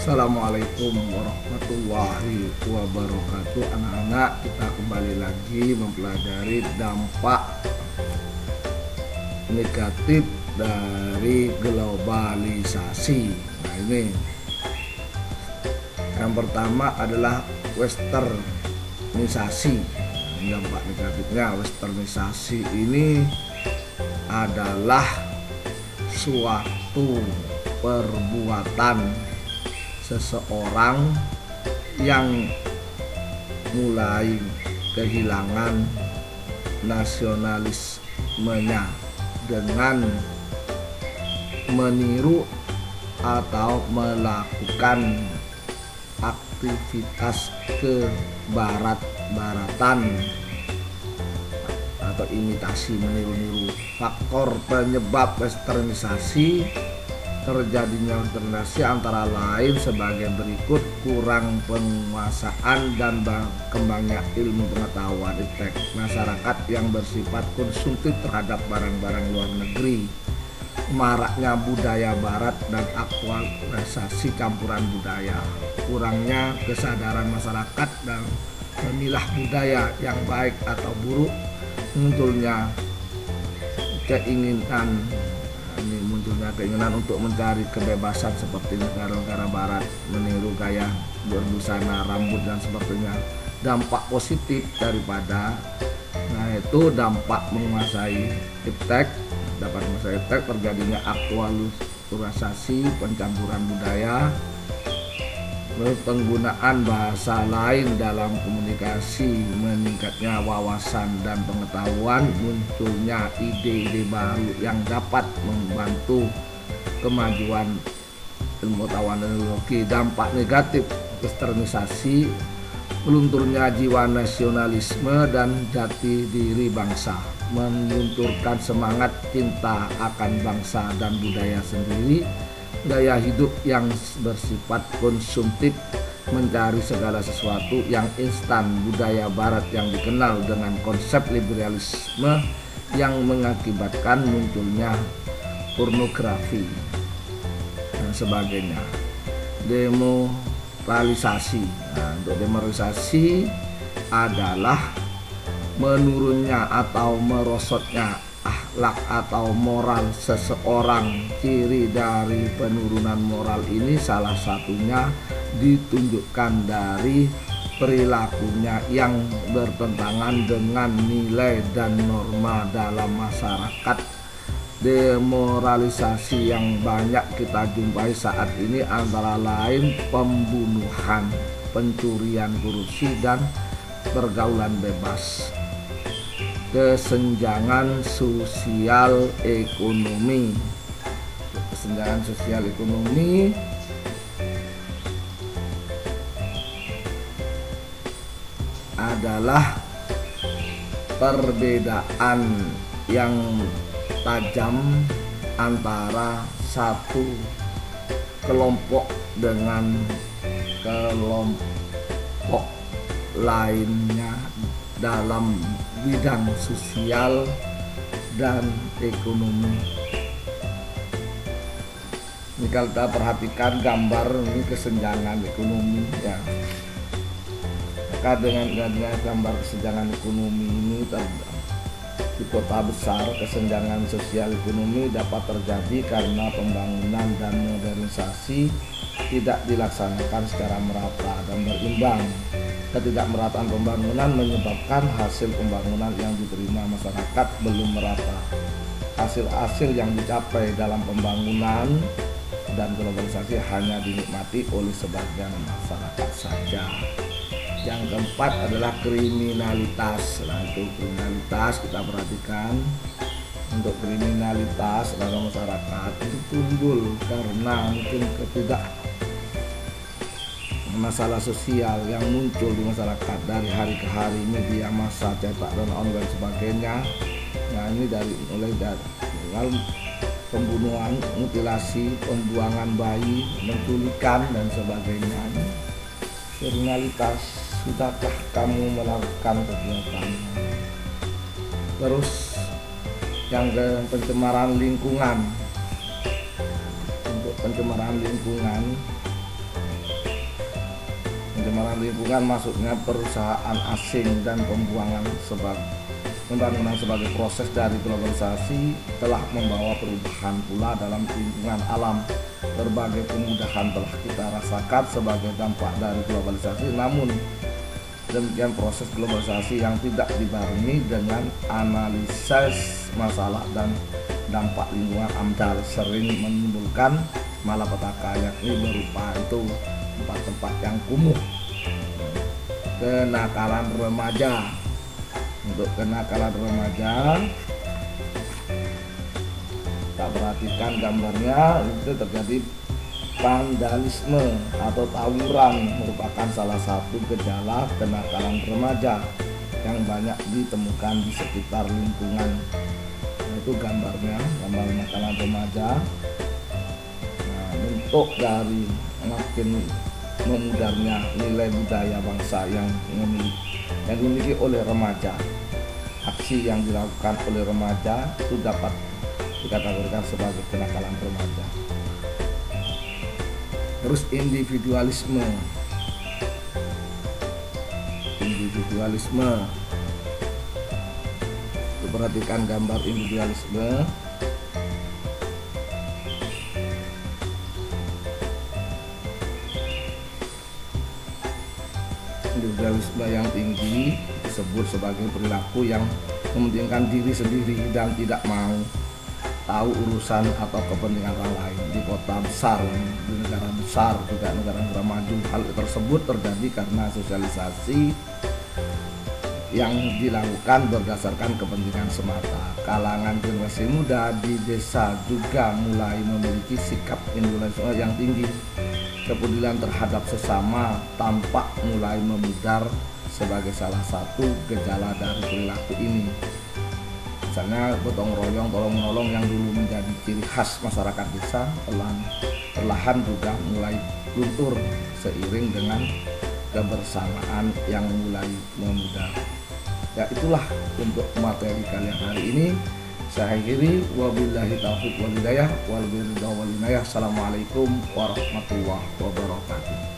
Assalamualaikum warahmatullahi wabarakatuh. Anak-anak, kita kembali lagi mempelajari dampak negatif dari globalisasi. Nah, ini yang pertama adalah westernisasi. Dampak negatifnya, westernisasi ini adalah suatu perbuatan seseorang yang mulai kehilangan nasionalismenya dengan meniru atau melakukan aktivitas kebarat-baratan atau imitasi, meniru-niru. Faktor penyebab westernisasi terjadinya westernisasi antara lain sebagai berikut: kurang penguasaan dan kembangnya ilmu pengetahuan iptek, masyarakat yang bersifat konsumtif terhadap barang-barang luar negeri, maraknya budaya barat dan aktualisasi campuran budaya, kurangnya kesadaran masyarakat dan memilah budaya yang baik atau buruk, munculnya keinginan untuk mencari kebebasan seperti negara-negara barat, meniru gaya berbusana, rambut dan sebagainya. Dampak positif daripada itu dampak menguasai iptek, dapat menguasai iptek, terjadinya aktualisasi pencampuran budaya, penggunaan bahasa lain dalam komunikasi, meningkatnya wawasan dan pengetahuan, munculnya ide-ide baru yang dapat membantu kemajuan ilmu pengetahuan dan teknologi. Dampak negatif westernisasi, melunturnya jiwa nasionalisme dan jati diri bangsa, melunturkan semangat cinta akan bangsa dan budaya sendiri, gaya hidup yang bersifat konsumtif, mencari segala sesuatu yang instan, budaya barat yang dikenal dengan konsep liberalisme yang mengakibatkan munculnya pornografi dan sebagainya. Demoralisasi. Untuk demoralisasi adalah menurunnya atau merosotnya akhlak atau moral seseorang. Ciri dari penurunan moral ini salah satunya ditunjukkan dari perilakunya yang bertentangan dengan nilai dan norma dalam masyarakat. Demoralisasi yang banyak kita jumpai saat ini antara lain pembunuhan, pencurian, korupsi, dan pergaulan bebas. Kesenjangan sosial ekonomi. Kesenjangan sosial ekonomi adalah perbedaan yang tajam antara satu kelompok dengan kelompok lainnya dalam bidang sosial dan ekonomi. Ini kalau kita perhatikan gambar ini kesenjangan ekonomi ya. Maka dengan gambar kesenjangan ekonomi ini di kota besar, kesenjangan sosial ekonomi dapat terjadi karena pembangunan dan modernisasi tidak dilaksanakan secara merata dan berimbang. Ketidakmerataan pembangunan menyebabkan hasil pembangunan yang diterima masyarakat belum merata. Hasil-hasil yang dicapai dalam pembangunan dan globalisasi hanya dinikmati oleh sebagian masyarakat saja. Yang keempat adalah kriminalitas. Nah, itu kriminalitas kita perhatikan. Untuk kriminalitas dalam masyarakat itu timbul karena mungkin masalah sosial yang muncul di masyarakat dari hari ke hari, media massa, cetak dan online sebagainya. Nah, ini mulai dari pembunuhan, mutilasi, pembuangan bayi, penculikan dan sebagainya. Kriminalitas, sudahkah kamu melakukan kegiatan? Terus yang ke pencemaran lingkungan. Untuk pencemaran lingkungan pencemaran lingkungan maksudnya perusahaan asing dan pembuangan pembangunan sebagai proses dari globalisasi telah membawa perubahan pula dalam lingkungan alam. Berbagai kemudahan telah kita rasakan sebagai dampak dari globalisasi, namun demikian proses globalisasi yang tidak dibarengi dengan analisis masalah dan dampak lingkungan amdal sering menimbulkan malapetaka, yakni berupa itu tempat-tempat yang kumuh, kenakalan remaja. Untuk kenakalan remaja, tak perhatikan gambarnya, itu terjadi vandalisme atau tawuran, merupakan salah satu gejala kenakalan remaja yang banyak ditemukan di sekitar lingkungan. Itu gambarnya, gambar kenakalan remaja. Nah, bentuk dari makin memudarnya nilai budaya bangsa yang dimiliki oleh remaja. Aksi yang dilakukan oleh remaja itu dapat dikategorikan sebagai kenakalan remaja. Terus individualisme. Perhatikan gambar individualisme. Individualisme yang tinggi disebut sebagai perilaku yang mementingkan diri sendiri dan tidak mau tahu urusan atau kepentingan orang lain. Di kota besar, di negara besar, juga negara-negara maju, hal tersebut terjadi karena sosialisasi yang dilakukan berdasarkan kepentingan semata. Kalangan generasi muda di desa juga mulai memiliki sikap individualisme yang tinggi. Kepedulian terhadap sesama tampak mulai memudar sebagai salah satu gejala dari perilaku ini. Misalnya gotong royong, tolong menolong yang dulu menjadi ciri khas masyarakat desa perlahan juga mulai luntur seiring dengan kebersamaan yang mulai memudar. Ya, itulah untuk materi kalian hari ini. Saya akhiri, wabillahi taufiq wal hidayah wal biridha wal inayah. Assalamualaikum warahmatullahi wabarakatuh.